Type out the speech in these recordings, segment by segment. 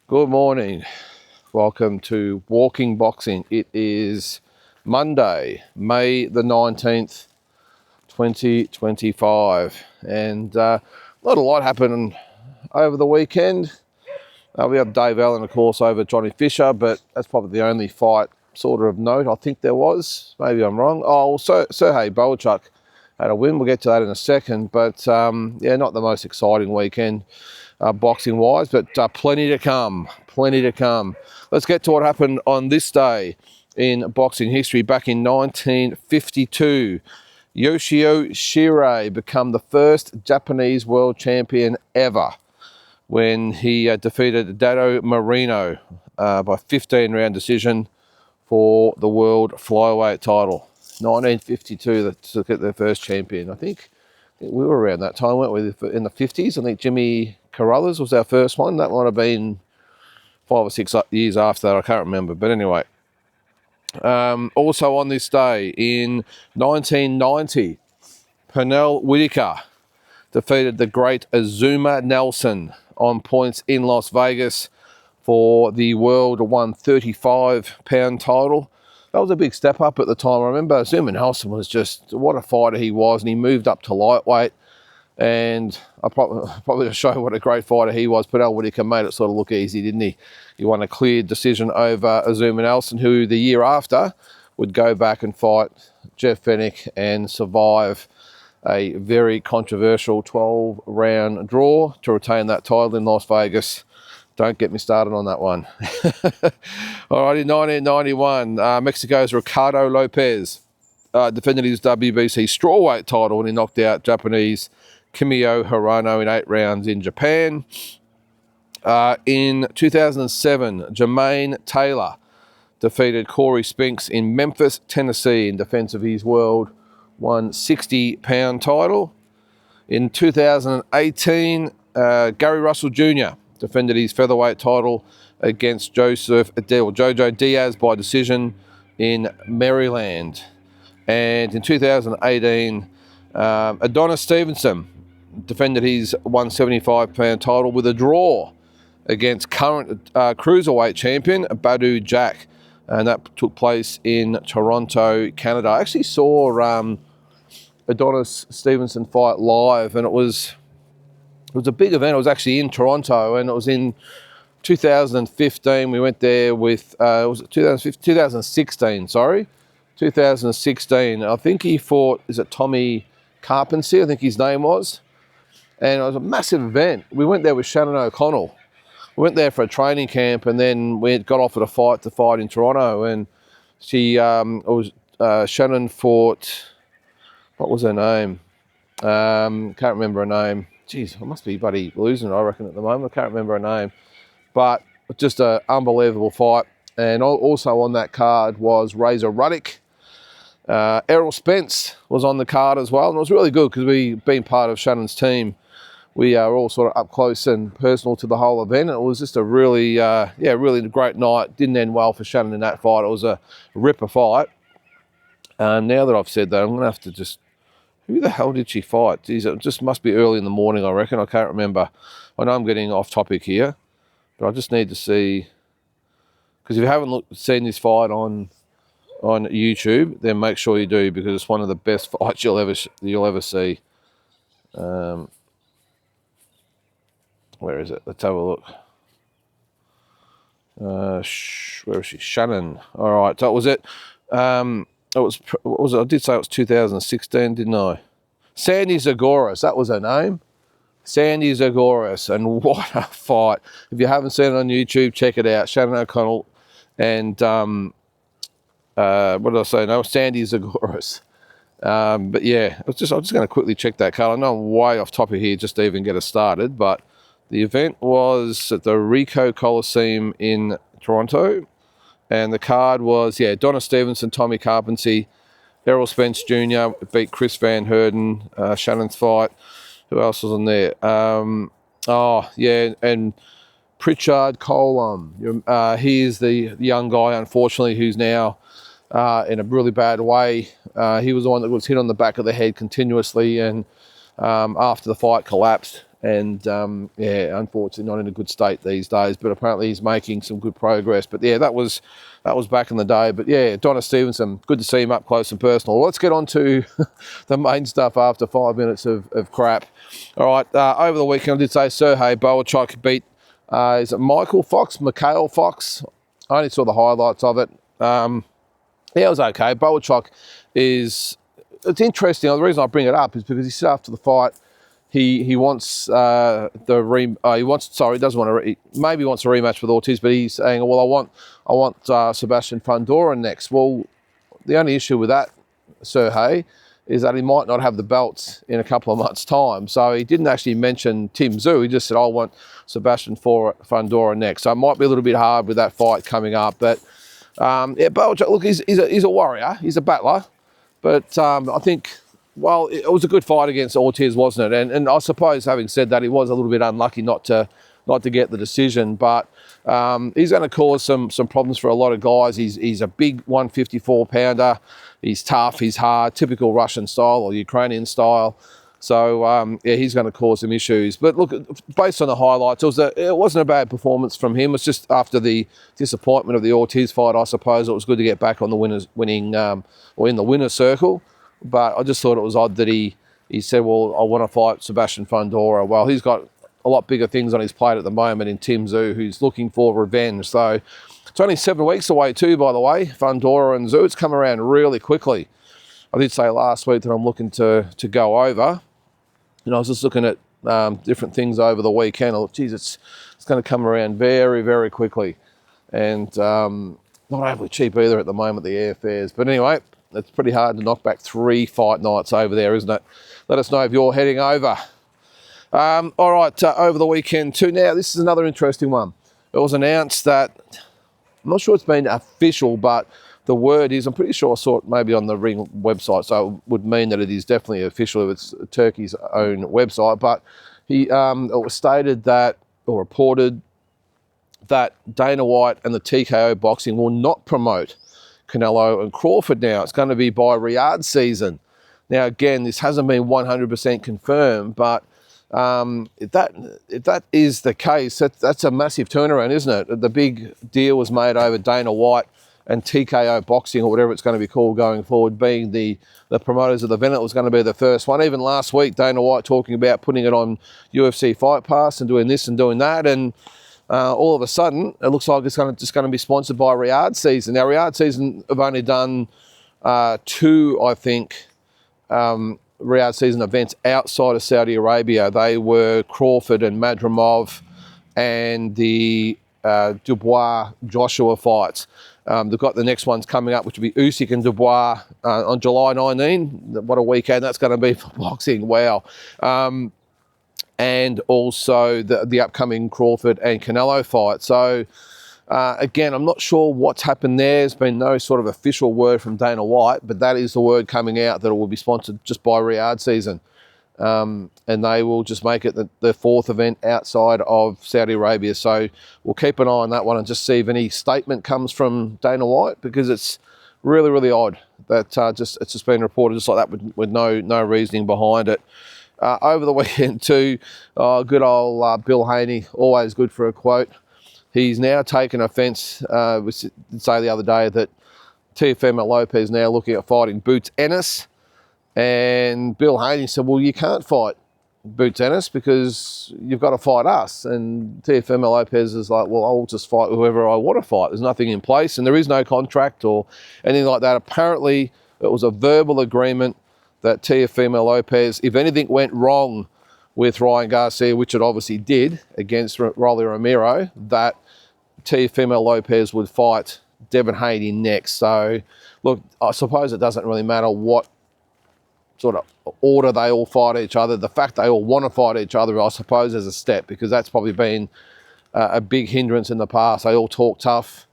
Good morning. Welcome to Walking Boxing. It is Monday, May the 19th, 2025. And not a lot happened over the weekend. We have Dave Allen, of course, over Johnny Fisher, but that's probably the only fight sort of note I think there was. Maybe I'm wrong. Oh, Sergey Bohachuk had a win. We'll get to that in a second. But, not the most exciting weekend. Boxing-wise, but plenty to come. Let's get to what happened on this day in boxing history. Back in 1952, Yoshio Shirei became the first Japanese world champion ever when he defeated Dado Marino by 15-round decision for the world flyweight title. 1952, that took it their first champion. I think we were around that time, weren't we? In the 50s, I think Jimmy Carruthers was our first one. That might have been 5 or 6 years after that. I can't remember. But anyway, also on this day in 1990, Pernell Whitaker defeated the great Azuma Nelson on points in Las Vegas for the World 135-pound title. That was a big step up at the time. I remember Azuma Nelson was just, what a fighter he was, and he moved up to lightweight. And I probably to show what a great fighter he was, Pernell Whitaker made it sort of look easy, didn't he? He won a clear decision over Azuma Nelson, who the year after would go back and fight Jeff Fenech and survive a very controversial 12-round draw to retain that title in Las Vegas. Don't get me started on that one. All right, in 1991, Mexico's Ricardo Lopez defended his WBC strawweight title when he knocked out Japanese Kimio Hirano in 8 rounds in Japan. In 2007, Jermaine Taylor defeated Corey Spinks in Memphis, Tennessee in defense of his World 160-pound title. In 2018, Gary Russell Jr. defended his featherweight title against Jojo Diaz by decision in Maryland. And in 2018, Adonis Stevenson defended his 175-pound title with a draw against current cruiserweight champion Badou Jack, and that took place in Toronto, Canada. I actually saw Adonis Stevenson fight live, and it was a big event. It was actually in Toronto, and it was in 2015. We went there with, was it 2016, sorry. 2016. I think he fought, is it Tommy Carpenter, I think his name was. And it was a massive event. We went there with Shannon O'Connell. We went there for a training camp, and then we got offered a fight to fight in Toronto. And Shannon fought, what was her name? Can't remember her name. Jeez, I must be bloody losing it, I reckon, at the moment. I can't remember her name. But just an unbelievable fight. And also on that card was Razor Ruddock. Errol Spence was on the card as well. And it was really good because we've been part of Shannon's team. We are all sort of up close and personal to the whole event. It was just a really, really great night. Didn't end well for Shannon in that fight. It was a ripper fight. Now that I've said that, I'm going to have to just... Who the hell did she fight? Geez, it just must be early in the morning, I reckon. I can't remember. I know I'm getting off topic here, but I just need to see... Because if you haven't seen this fight on YouTube, then make sure you do, because it's one of the best fights you'll ever see. Where is it? Let's have a look. Where is she? Shannon. All right, so that was it. What was it? I did say it was 2016, didn't I? Sandy Zagoras, that was her name. Sandy Zagoras, and what a fight. If you haven't seen it on YouTube, check it out. Shannon O'Connell and, what did I say? No, Sandy Zagoras. But yeah, I'm just going to quickly check that card. I know I'm way off topic here just to even get us started, but the event was at the Ricoh Coliseum in Toronto. And the card was, Donna Stevenson, Tommy Carpenter, Errol Spence Jr. beat Chris Van Heerden, Shannon's fight. Who else was on there? And Pritchard Colum. He is the young guy, unfortunately, who's now in a really bad way. He was the one that was hit on the back of the head continuously, and after the fight collapsed And yeah, unfortunately not in a good state these days, but apparently he's making some good progress. But yeah, that was back in the day. But yeah, Donna Stevenson, good to see him up close and personal. Let's get on to the main stuff after 5 minutes of crap. All right, over the weekend I did say Serhej Bohachuk beat, is it Mikhail Fox? I only saw the highlights of it. Yeah, it was okay. Bohachuk it's interesting. The reason I bring it up is because he said after the fight, he wants he doesn't want to maybe wants a rematch with Ortiz, but he's saying, well, I want Sebastian Fundora next. Well, the only issue with that, Serhej, is that he might not have the belts in a couple of months' time. So he didn't actually mention Tim Tszyu. He just said, I want Sebastian Fundora next. So it might be a little bit hard with that fight coming up. But yeah, Bohachuk, look, he's a warrior. He's a battler. But I think, well, it was a good fight against Ortiz, wasn't it? And I suppose, having said that, he was a little bit unlucky not to get the decision. But he's going to cause some problems for a lot of guys. He's a big 154-pounder. He's tough. He's hard. Typical Russian style or Ukrainian style. So yeah, he's going to cause some issues. But look, based on the highlights, it wasn't a bad performance from him. It's just after the disappointment of the Ortiz fight, I suppose it was good to get back on the in the winner's circle. But I just thought it was odd that he said, well, I want to fight Sebastian Fundora. Well, he's got a lot bigger things on his plate at the moment in Tim Tszyu, who's looking for revenge. So it's only 7 weeks away too, by the way, Fundora and Tszyu. It's come around really quickly. I did say last week that I'm looking to go over. And I was just looking at different things over the weekend. I thought, geez, it's going to come around very, very quickly. And not overly cheap either at the moment, the airfares. But anyway, it's pretty hard to knock back 3 fight nights over there, isn't it? Let us know if you're heading over. All right, over the weekend too. Now, this is another interesting one. It was announced that, I'm not sure it's been official, but the word is, I'm pretty sure I saw it maybe on the Ring website, so it would mean that it is definitely official if it's Turkey's own website. But it was stated that, or reported, that Dana White and the TKO Boxing will not promote Canelo and Crawford now. It's going to be by Riyadh season. Now, again, this hasn't been 100% confirmed, but if that is the case, that's a massive turnaround, isn't it? The big deal was made over Dana White and TKO Boxing, or whatever it's going to be called going forward, being the promoters of the event. It was going to be the first one. Even last week, Dana White talking about putting it on UFC Fight Pass and doing this and doing that, and all of a sudden, it looks like it's just going to be sponsored by Riyadh Season. Now, Riyadh Season have only done 2, I think, Riyadh Season events outside of Saudi Arabia. They were Crawford and Madrimov and the Dubois Joshua fights. They've got the next ones coming up, which will be Usyk and Dubois on July 19. What a weekend that's going to be for boxing. Wow. And also the upcoming Crawford and Canelo fight. So, again, I'm not sure what's happened there. There's been no sort of official word from Dana White, but that is the word coming out that it will be sponsored just by Riyadh Season. And they will just make it the 4th event outside of Saudi Arabia. So we'll keep an eye on that one and just see if any statement comes from Dana White, because it's really, really odd that it's just been reported just like that with no reasoning behind it. Over the weekend too, good old Bill Haney, always good for a quote. He's now taken offence. We did say the other day that Teofimo Lopez now looking at fighting Boots Ennis. And Bill Haney said, well, you can't fight Boots Ennis because you've got to fight us. And Teofimo Lopez is like, well, I'll just fight whoever I want to fight. There's nothing in place and there is no contract or anything like that. Apparently, it was a verbal agreement that Teofimo Lopez, if anything went wrong with Ryan Garcia, which it obviously did against Rolly Romero, that Teofimo Lopez would fight Devin Haney next. So, look, I suppose it doesn't really matter what sort of order they all fight each other. The fact they all want to fight each other, I suppose, is a step, because that's probably been a big hindrance in the past. They all talk tough,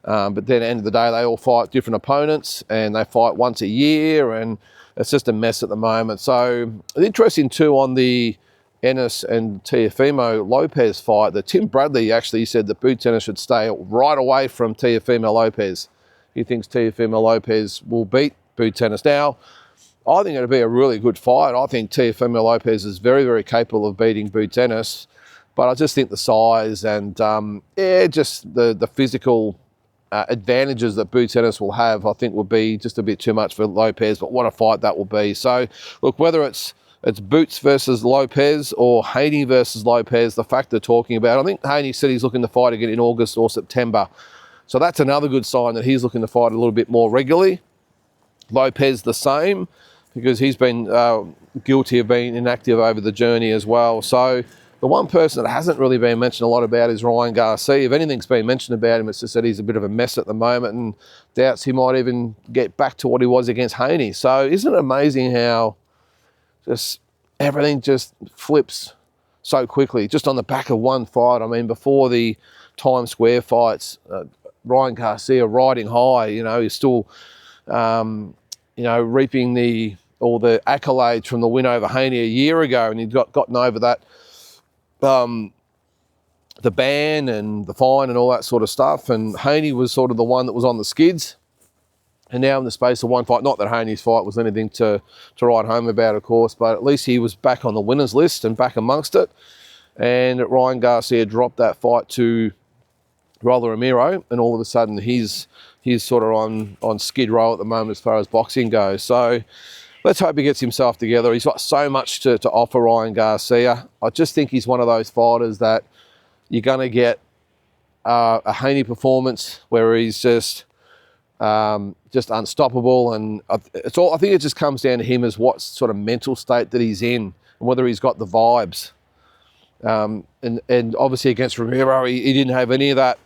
but then at the end of the day, they all fight different opponents and they fight once a year, and it's just a mess at the moment. So it's interesting too on the Ennis and Teofimo Lopez fight that Tim Bradley actually said that Boots Ennis should stay right away from Teofimo Lopez. He thinks Teofimo Lopez will beat Boots Ennis. Now, I think it'll be a really good fight. I think Teofimo Lopez is very, very capable of beating Boots Ennis, but I just think the size and just the physical advantages that Boots Ennis will have, I think will be just a bit too much for Lopez. But what a fight that will be! So look, whether it's Boots versus Lopez or Haney versus Lopez, the fact they're talking about, I think Haney said he's looking to fight again in August or September. So that's another good sign that he's looking to fight a little bit more regularly. Lopez the same, because he's been guilty of being inactive over the journey as well. So the one person that hasn't really been mentioned a lot about is Ryan Garcia. If anything's been mentioned about him, it's just that he's a bit of a mess at the moment and doubts he might even get back to what he was against Haney. So isn't it amazing how just everything just flips so quickly, just on the back of one fight? I mean, before the Times Square fights, Ryan Garcia riding high, he's still, reaping all the accolades from the win over Haney a year ago, and he'd gotten over that, the ban and the fine and all that sort of stuff. And Haney was sort of the one that was on the skids. And now in the space of one fight, not that Haney's fight was anything to write home about, of course, but at least he was back on the winners list and back amongst it. And Ryan Garcia dropped that fight to Rolly Romero, and all of a sudden he's sort of on skid row at the moment as far as boxing goes. So let's hope he gets himself together. He's got so much to offer, Ryan Garcia. I just think he's one of those fighters that you're going to get a Haney performance where he's just unstoppable. And I think it just comes down to him as what sort of mental state that he's in and whether he's got the vibes. And obviously against Romero, he didn't have any of that.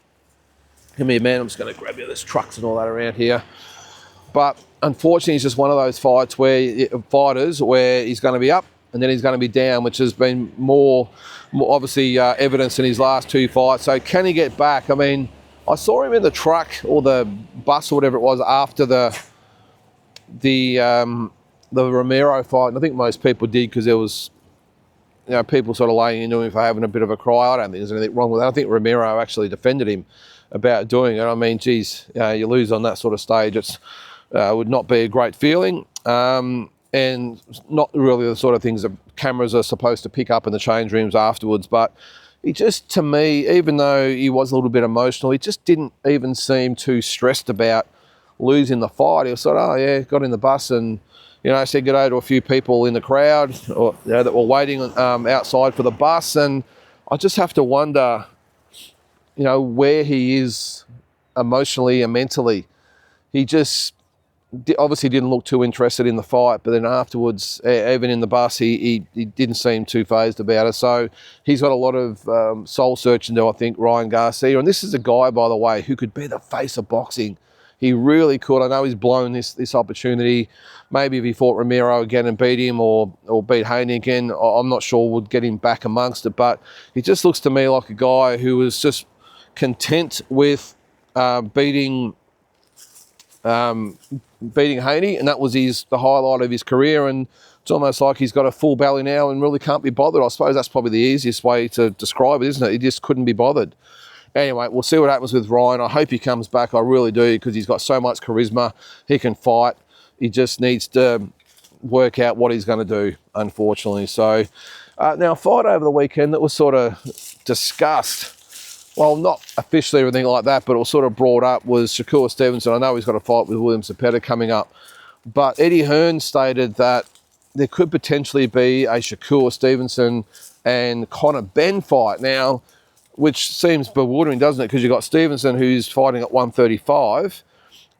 Give me a man, I'm just going to grab you. There's trucks and all that around here. But unfortunately, it's just one of those fighters where he's going to be up and then he's going to be down, which has been more obviously evidence in his last two fights. So can he get back? I mean, I saw him in the truck or the bus or whatever it was after the Romero fight. And I think most people did, because there was people sort of laying into him for having a bit of a cry. I don't think there's anything wrong with that. I think Romero actually defended him about doing it. I mean, geez, you lose on that sort of stage. It's would not be a great feeling, and not really the sort of things that cameras are supposed to pick up in the change rooms afterwards. But he just, to me, even though he was a little bit emotional, he just didn't even seem too stressed about losing the fight. He was sort of, got in the bus and said good day to a few people in the crowd or that were waiting outside for the bus. And I just have to wonder, where he is emotionally and mentally. He just obviously didn't look too interested in the fight, but then afterwards, even in the bus, he didn't seem too fazed about it. So he's got a lot of soul searching to, I think, Ryan Garcia. And this is a guy, by the way, who could be the face of boxing. He really could. I know he's blown this opportunity. Maybe if he fought Romero again and beat him or beat Haney again, I'm not sure would get him back amongst it. But he just looks to me like a guy who was just content with beating Haney, and that was the highlight of his career. And it's almost like he's got a full belly now and really can't be bothered. I suppose that's probably the easiest way to describe it, isn't it? He just couldn't be bothered. Anyway, we'll see what happens with Ryan. I hope he comes back. I really do, because he's got so much charisma. He can fight. He just needs to work out what he's going to do, unfortunately. So now, a fight over the weekend that was sort of discussed, well, not officially or anything like that, but it was sort of brought up, was Shakur Stevenson. I know he's got a fight with William Zepeda coming up, but Eddie Hearn stated that there could potentially be a Shakur Stevenson and Conor Benn fight now, which seems bewildering, doesn't it? Because you've got Stevenson, who's fighting at 135,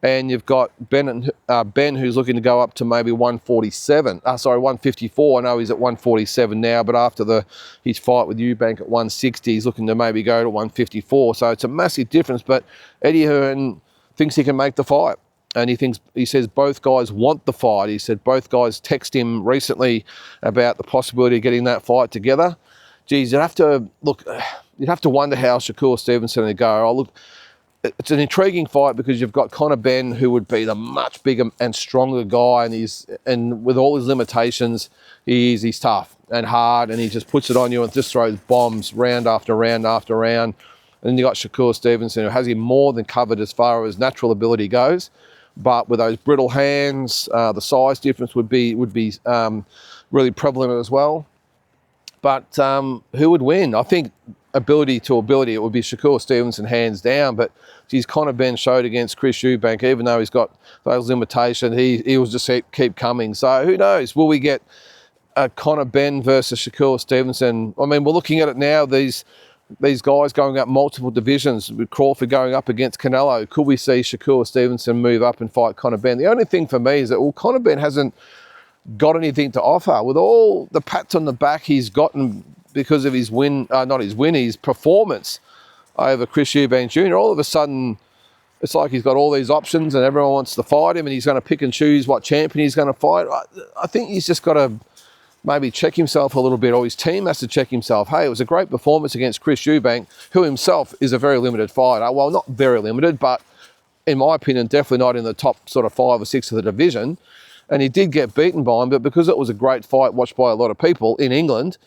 and you've got Ben who's looking to go up to maybe 154. I know he's at 147 now, but after his fight with Eubank at 160, he's looking to maybe go to 154. So it's a massive difference, but Eddie Hearn thinks he can make the fight. And he says both guys want the fight. He said both guys text him recently about the possibility of getting that fight together. Geez, you'd have to wonder how Shakur Stevenson would go. Oh, look, it's an intriguing fight because you've got Conor Benn, who would be the much bigger and stronger guy, and with all his limitations, he's tough and hard, and he just puts it on you and just throws bombs round after round after round. And then you got Shakur Stevenson, who has him more than covered as far as natural ability goes, but with those brittle hands, the size difference would be really prevalent as well. But who would win? I think ability to ability, it would be Shakur Stevenson hands down. But geez, Conor Benn showed against Chris Eubank, even though he's got those limitations, he will just keep coming. So who knows? Will we get Conor Benn versus Shakur Stevenson? I mean, we're looking at it now. These guys going up multiple divisions, with Crawford going up against Canelo. Could we see Shakur Stevenson move up and fight Conor Benn? The only thing for me is that, well, Conor Benn hasn't got anything to offer. With all the pats on the back he's gotten because of his his performance over Chris Eubank Jr., all of a sudden it's like he's got all these options and everyone wants to fight him and he's going to pick and choose what champion he's going to fight. I think he's just got to maybe check himself a little bit, or his team has to check himself. Hey, it was a great performance against Chris Eubank, who himself is a very limited fighter. Well, not very limited, but in my opinion, definitely not in the top sort of 5 or 6 of the division. And he did get beaten by him, but because it was a great fight watched by a lot of people in England,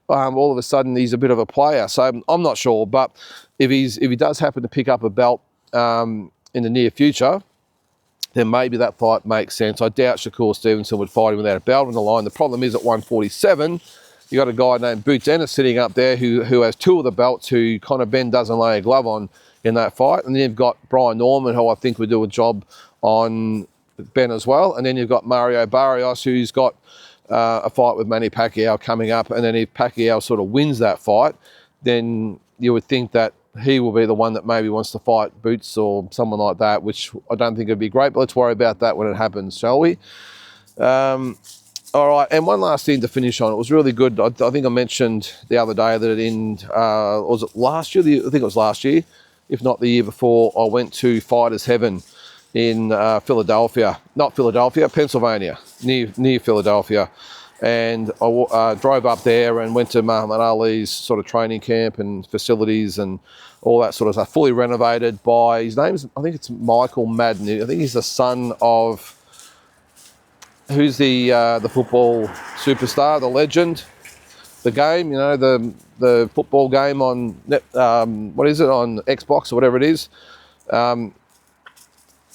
all of a sudden he's a bit of a player. So I'm not sure, but if he does happen to pick up a belt in the near future, then maybe that fight makes sense. I doubt Shakur Stevenson would fight him without a belt on the line. The problem is at 147, you got a guy named Boots Ennis sitting up there who has 2 of the belts, who Conor Benn doesn't lay a glove on in that fight. And then you've got Brian Norman, who I think would do a job on Benn as well. And then you've got Mario Barrios, who's got a fight with Manny Pacquiao coming up. And then if Pacquiao sort of wins that fight, then you would think that he will be the one that maybe wants to fight Boots or someone like that, which I don't think would be great, but let's worry about that when it happens, shall we? All right, and one last thing to finish on. It was really good. I think I mentioned the other day that was it last year? I think it was last year, if not the year before. I went to Fighters Heaven in Pennsylvania, near Philadelphia. And I drove up there and went to Muhammad Ali's sort of training camp and facilities and all that sort of stuff, fully renovated by, his name's, I think it's Michael Madden. I think he's the son of, who's the football superstar, the legend, the game, you know, the football game on, what is it, on Xbox or whatever it is.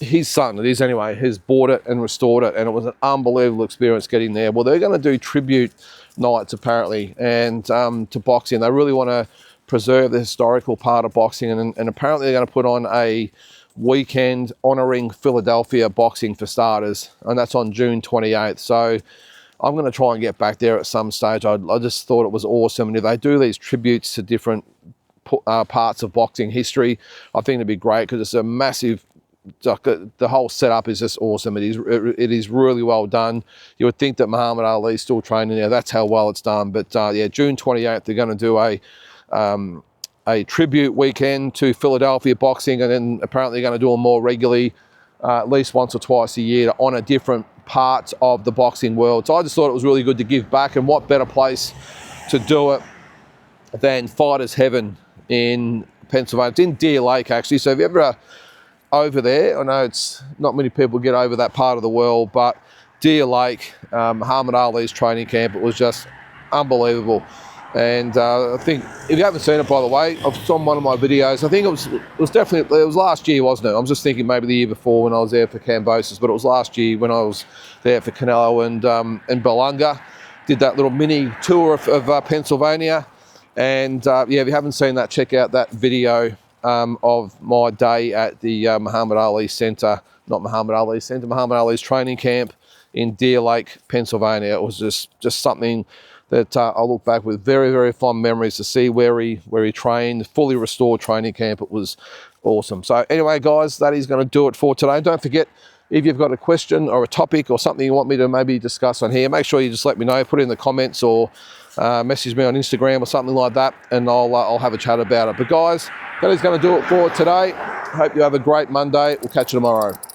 His son, it is anyway, has bought it and restored it, and it was an unbelievable experience getting there. Well, they're going to do tribute nights apparently, and to boxing. They really want to preserve the historical part of boxing, and apparently they're going to put on a weekend honouring Philadelphia boxing for starters, and that's on June 28th. So I'm going to try and get back there at some stage. I just thought it was awesome, and if they do these tributes to different parts of boxing history, I think it'd be great, because it's a massive, the whole setup is just awesome. It is really well done. You would think that Muhammad Ali is still training there. That's how well it's done. But yeah, June 28th, they're going to do a tribute weekend to Philadelphia boxing, and then apparently they're going to do them more regularly, at least once or twice a year, to honour different parts of the boxing world. So I just thought it was really good to give back, and what better place to do it than Fighters Heaven in Pennsylvania. It's in Deer Lake, actually. So if you ever over there, I know it's not many people get over that part of the world, but Deer Lake, Muhammad Ali's training camp, it was just unbelievable. And I think, if you haven't seen it, by the way, it's on one of my videos. I think it was last year, wasn't it? I'm just thinking maybe the year before when I was there for Cambosis, but it was last year when I was there for Canelo and Berlanga. Did that little mini tour of Pennsylvania. And yeah, if you haven't seen that, check out that video of my day at the Muhammad Ali Centre, Muhammad Ali's training camp in Deer Lake, Pennsylvania. It was just something that I look back with very, very fond memories, to see where he trained, fully restored training camp. It was awesome. So anyway, guys, that is going to do it for today. Don't forget, if you've got a question or a topic or something you want me to maybe discuss on here, make sure you just let me know, put it in the comments, or message me on Instagram or something like that, and I'll have a chat about it. But guys, that is going to do it for today. Hope you have a great Monday. We'll catch you tomorrow.